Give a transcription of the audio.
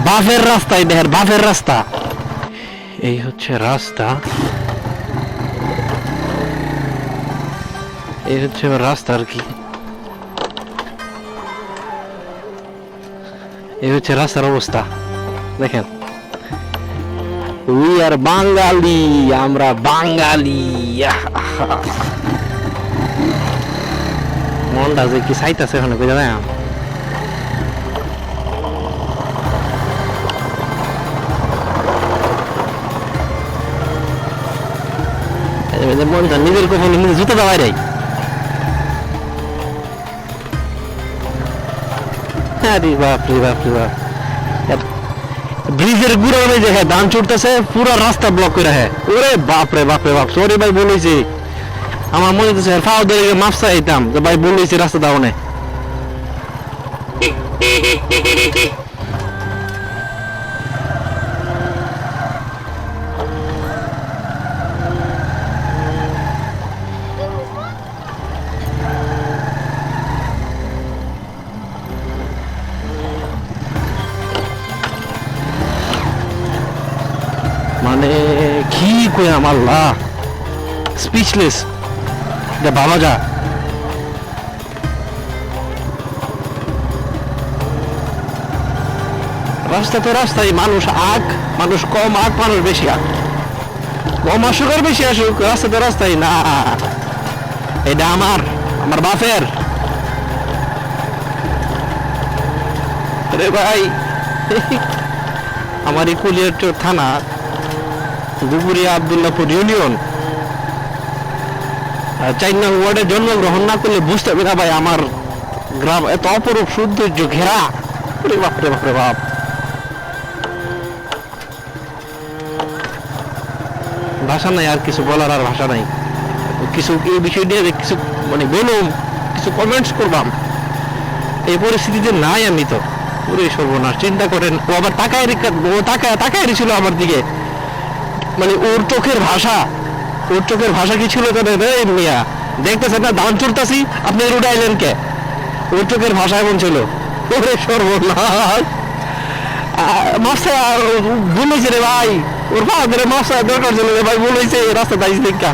বাফের রাস্তা, এই দেখেন বাফের রাস্তা। এই হচ্ছে রাস্তা, এই হচ্ছে রাস্তা আর কি। এই হচ্ছে রাস্তার অবস্থা দেখেন। উই আর বাঙালি, আমরা বাঙালি। মনটা যে কি চাইতেছে ওখানে বুঝা যায়। মনটা নিজের কখনো নিজে জুতো দেওয়াই নাই। আরে বাপ রে বাপ রে বাপ, ব্রিজের গুড়া যে হ্যাঁ ধান ছুটতেছে, পুরো রাস্তা ব্লক করে। হ্যাঁ ওরে বাপ রে বাপ রে বাপ, সরি ভাই বলেছি, আমার মনে হচ্ছে ফাও ধরে মাপ চাইতাম যে ভাই বলেছি রাস্তা দাও না। মানে কি কইলাম, আল্লাহ স্পিচলেস। ভাবা যা, রাস্তা তো রাস্তায়, মানুষ আগ, মানুষ কম আগ, মানুষ বেশি আগ। কম আসুক আর বেশি আসুক, রাস্তা তো রাস্তায় না। এটা আমার আমার বাপের রে ভাই। আমার এই কুলিয়ারচর থানা, দুপুরিয়া আবদুল্লাপুর ইউনিয়ন 4 নং ওয়ার্ডে জন্মগ্রহণ না করলে বুঝতে হবে না ভাই আমার গ্রাম এত অপরূপ সৌন্দর্য ঘেরা। রে বাপ রে বাপ রে বাপ, ভাষা নাই, আর কিছু বলার আর ভাষা নাই। কিছু এই বিষয় নিয়ে কিছু মানে বলুম, কিছু কমেন্টস করবাম, এই পরিস্থিতিতে নাই আমি তো। পুরো সর্বনাশ, চিন্তা করেন। ও আবার তাকায় তাকায় ছিল আমার দিকে, মানে ওর চোখের ভাষা, ওর চোখের ভাষা কি ছিল মিয়া, দেখতেছেন না ধান চুরতাছি, আপনি রোড আইলেন কে? ওর চোখের ভাষা এমন ছিল। ওরে সর্বনাশ, মাসা বলেছে রে ভাই, ওর বাবা মাসা দরকার ছিল রে ভাই, বলেছে রাস্তা দাইস দেখা।